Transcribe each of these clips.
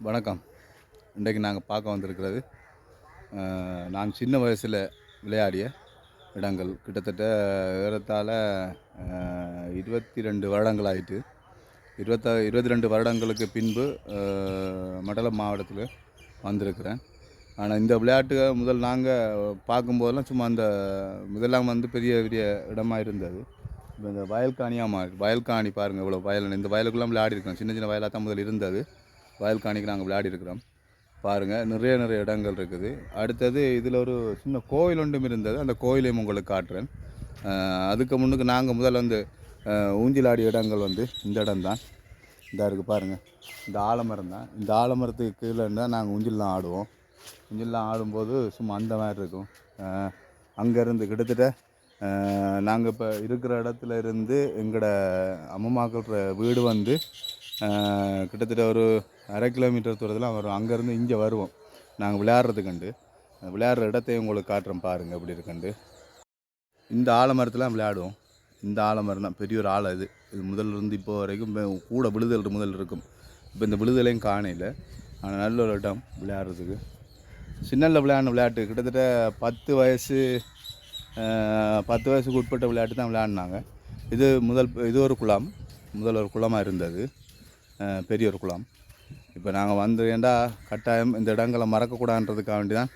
வணக்கம். இன்றைக்கு நாங்கள் பார்க்க வந்திருக்கிறது நான் சின்ன வயசில் விளையாடிய இடங்கள். கிட்டத்தட்ட ஏறத்தாழ 22 வருடங்கள் ஆயிட்டு. 22 வருடங்களுக்கு பின்பு மண்டலம் மாவட்டத்தில் வந்திருக்கிறேன். ஆனால் இந்த விளையாட்டு முதல் நாங்கள் பார்க்கும்போதெல்லாம் சும்மா அந்த முதலாம் வந்து பெரிய பெரிய இடமாக இருந்தது. இப்போ இந்த வயல்காணியாக மாறி வயல்காணி பாருங்கள், இவ்வளோ வயல். இந்த வயலுக்குலாம் விளையாடிருக்கோம். சின்ன சின்ன வயலாக தான் முதல் இருந்தது. வயல்காணிக்கு நாங்கள் விளையாடி இருக்கிறோம். பாருங்கள், நிறைய இடங்கள் இருக்குது. அடுத்தது இதில் ஒரு சின்ன கோவில் ஒன்றும் இருந்தது. அந்த கோயிலையும் உங்களுக்கு காட்டுறேன். அதுக்கு முன்னுக்கு நாங்கள் முதல்ல வந்து ஊஞ்சலாடி இடங்கள் வந்து இந்த இடம் தான். இதாக இருக்குது பாருங்கள், இந்த ஆலமரம் தான். இந்த ஆலமரத்துக்கு கீழே இருந்தால் நாங்கள் ஊஞ்சல்லாம் ஆடுவோம். ஊஞ்சல்லாம் ஆடும்போது சும்மா அந்த மாதிரி இருக்கும். அங்கேருந்து கிட்டத்தட்ட நாங்கள் இப்போ இருக்கிற இடத்துல இருந்து எங்களோட அம்மாக்கள் வீடு வந்து கிட்டத்தட்ட ஒரு 1/2 கிலோமீட்டர் தூரத்தில் வரும். அங்கேருந்து இங்கே வருவோம் நாங்கள் விளையாடுறதுக்கண்டு. விளையாடுற இடத்தையும் உங்களுக்கு காட்டுறோம் பாருங்கள் எப்படி இருக்குண்டு. இந்த ஆலமரத்தில் விளையாடுவோம். இந்த ஆலமரம் தான் பெரிய ஒரு ஆலை. இது முதல்ல இருந்து இப்போ வரைக்கும் கூட விழுதல் முதல் இருக்கும். இப்போ இந்த விழுதலையும் காணையில். ஆனால் நல்ல ஒரு இடம் விளையாடுறதுக்கு. சின்னல்ல விளையாடின விளையாட்டு கிட்டத்தட்ட 10 வயசுக்கு உட்பட்ட விளையாட்டு தான் விளையாடினாங்க. இது ஒரு குளம். முதல் ஒரு குளமாக இருந்தது, பெரிய ஒரு குளம். இப்போ நாங்கள் வந்து ஏண்டா கட்டாயம் இந்த இடங்களை மறக்கக்கூடாதுன்றதுக்காக வேண்டி தான்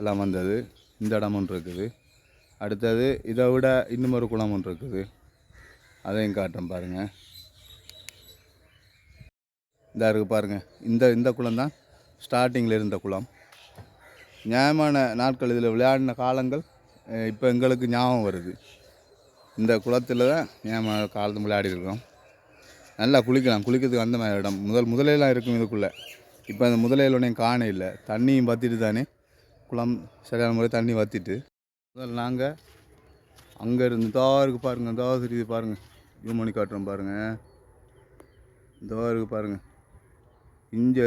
எல்லாம் வந்தது. இந்த இடம் ஒன்று இருக்குது. அடுத்தது இதை விட இன்னும் ஒரு குளம் ஒன்று இருக்குது, அதையும் காட்டுறேன் பாருங்கள். இதாக இருக்குது பாருங்கள். இந்த குளம் தான் ஸ்டார்டிங்கில் இருந்த குளம். நியாயமான நாட்கள் இதில் விளையாடின காலங்கள் இப்போ எங்களுக்கு ஞாபகம் வருது. இந்த குளத்தில் தான் நியாயமான காலத்தில் விளையாடி இருக்கோம். நல்லா குளிக்கிறதுக்கு அந்த மாதிரி இடம் முதலையெல்லாம் இருக்கும் இதுக்குள்ளே. இப்போ அந்த முதலையிலோடையும் காண இல்லை. தண்ணியும் வற்றிட்டு தானே குளம் சரியான முறை தண்ணி வற்றிட்டு. முதல்ல நாங்கள் அங்கே இருந்து இருக்கு பாருங்கள், தெரியுது பாருங்கள், ஜூம் பண்ணி காட்டுறோம் பாருங்கள். இருக்கு பாருங்கள். இங்கே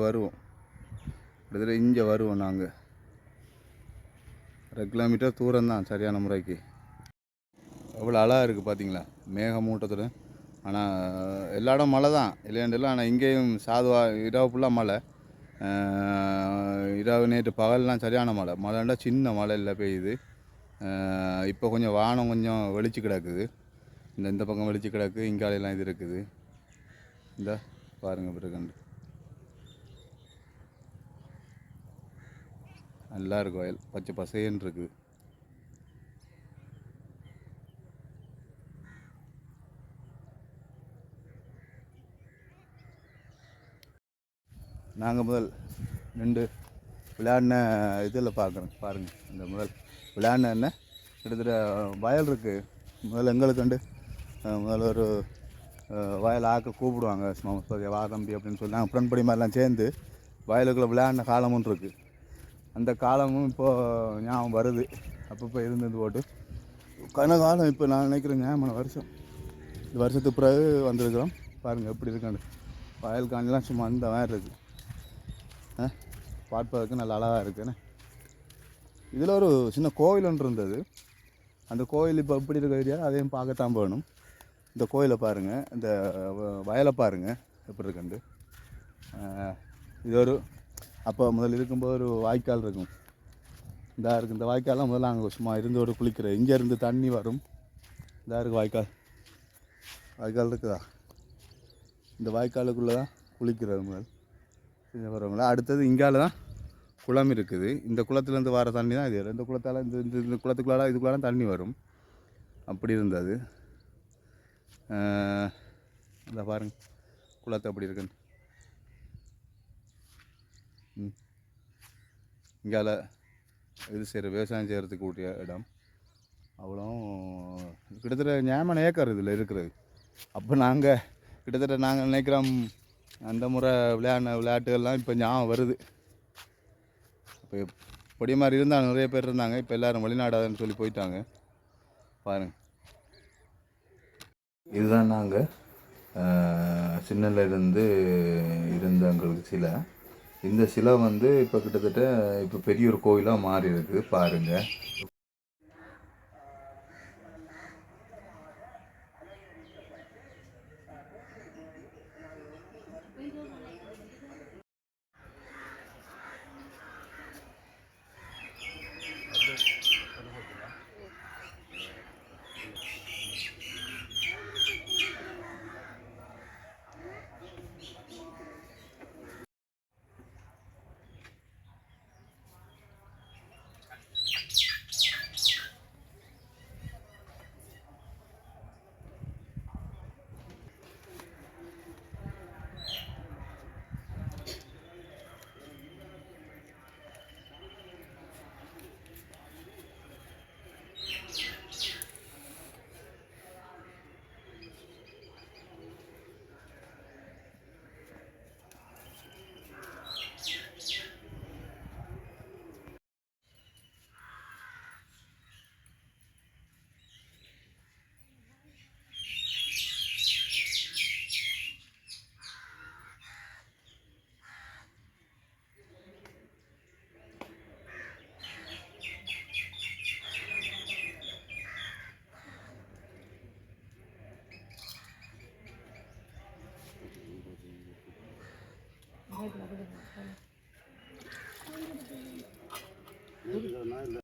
வருவோம். கிட்டத்தட்ட இங்கே வருவோம் நாங்கள். 1/2 கிலோமீட்டர் தூரம் தான் சரியான முறைக்கு. அவ்வளோ அழகாக இருக்குது பார்த்தீங்களா, மேகமூட்டத்தில். ஆனால் எல்லா இடம் மழை தான் இல்லையாண்டில்ல. ஆனால் இங்கேயும் சாதுவாக இரவு ஃபுல்லாக மழை. இரவு நேற்று பகல்லாம் சரியான மழைண்டா சின்ன மழை இல்லை பெய்யுது. இப்போ கொஞ்சம் வானம் கொஞ்சம் வெளிச்சு கிடக்குது. இந்த பக்கம் வெளிச்சு கிடக்கு. இங்காலையெல்லாம் இது இருக்குது. இந்த பாருங்கள் பிறகு நல்லா இருக்கும். வயல் பச்சை பசேன்னு இருக்குது. நாங்கள் முதல் 2 விளையாடின இதில் பார்க்குறோம் பாருங்கள். இந்த முதல் விளையாடின என்ன கிட்டத்தட்ட வயல் இருக்குது. முதல்ல எங்களுக்கு முதல்ல ஒரு வயல் ஆக்க கூப்பிடுவாங்க, சும்மா வா தம்பி அப்படின்னு சொல்லி நாங்கள் ஃப்ரெண்ட் படி மாதிரிலாம் சேர்ந்து வயலுக்குள்ளே விளையாடின காலமும் இருக்குது. அந்த காலமும் இப்போது ஞாபகம் வருது. அப்பப்போ இருந்தது போட்டு கனகாலம். இப்போ நான் நினைக்கிறேன் ஞாபகமான வருஷம். இந்த வருஷத்துக்கு பிறகு வந்திருக்கிறோம். பாருங்கள் எப்படி இருக்காண்டு. வயல் காணிலாம் சும்மா அந்த மாதிரி இருக்குது. பார்ப்பதற்கு நல்ல அழகாக இருக்குன்னு. இதில் ஒரு சின்ன கோவில் ஒன்று இருந்தது. அந்த கோவில் இப்போ எப்படி இருக்க ஏரியா அதையும் பார்க்கத்தான் போகணும். இந்த கோயிலை பாருங்கள், இந்த வயலை பாருங்கள் எப்படி இருக்குண்டு. இது ஒரு அப்போ முதல் இருக்கும்போது ஒரு வாய்க்கால் இருக்கும். இந்த வாய்க்கால்லாம் முதல்ல நாங்கள் சும்மா இருந்து ஒரு குளிக்கிற. இங்கேருந்து தண்ணி வரும். இருக்குது வாய்க்கால் இருக்குதா. இந்த வாய்க்காலுக்குள்ளே தான் குளிக்கிறது முதல் செஞ்ச வரவங்களா. அடுத்தது இங்கால தான் குளம் இருக்குது. இந்த குளத்துலேருந்து வர தண்ணி தான் இது. இந்த குளத்தால் இந்த குளத்துக்குள்ளால இதுக்குள்ளால தண்ணி வரும். அப்படி இருந்தது. இந்த பாருங்கள் குளத்தை அப்படி இருக்குன்னு. இங்கால இது விவசாயம் செய்கிறதுக்கு கூடிய இடம். அவ்வளோ கிட்டத்தட்ட நியாயமான ஏக்கர் இதில் இருக்கிறது. அப்போ நாங்கள் கிட்டத்தட்ட நாங்கள் நினைக்கிறோம் அந்த முறை விளையாட்டுகள்லாம் இப்போ ஞாபகம் வருது. இப்போ பொடி மாதிரி இருந்தால் நிறைய பேர் இருந்தாங்க. இப்போ எல்லோரும் வெளிநாடாதுன்னு சொல்லி போயிட்டாங்க. பாருங்கள், இதுதான் நாங்கள் சின்னலேருந்து இருந்தவங்களுக்கு சிலை. இந்த சிலை வந்து இப்போ கிட்டத்தட்ட இப்போ பெரிய ஒரு கோயிலாக மாறி இருக்குது பாருங்கள். நேற்றுக்கிறனா இல்லை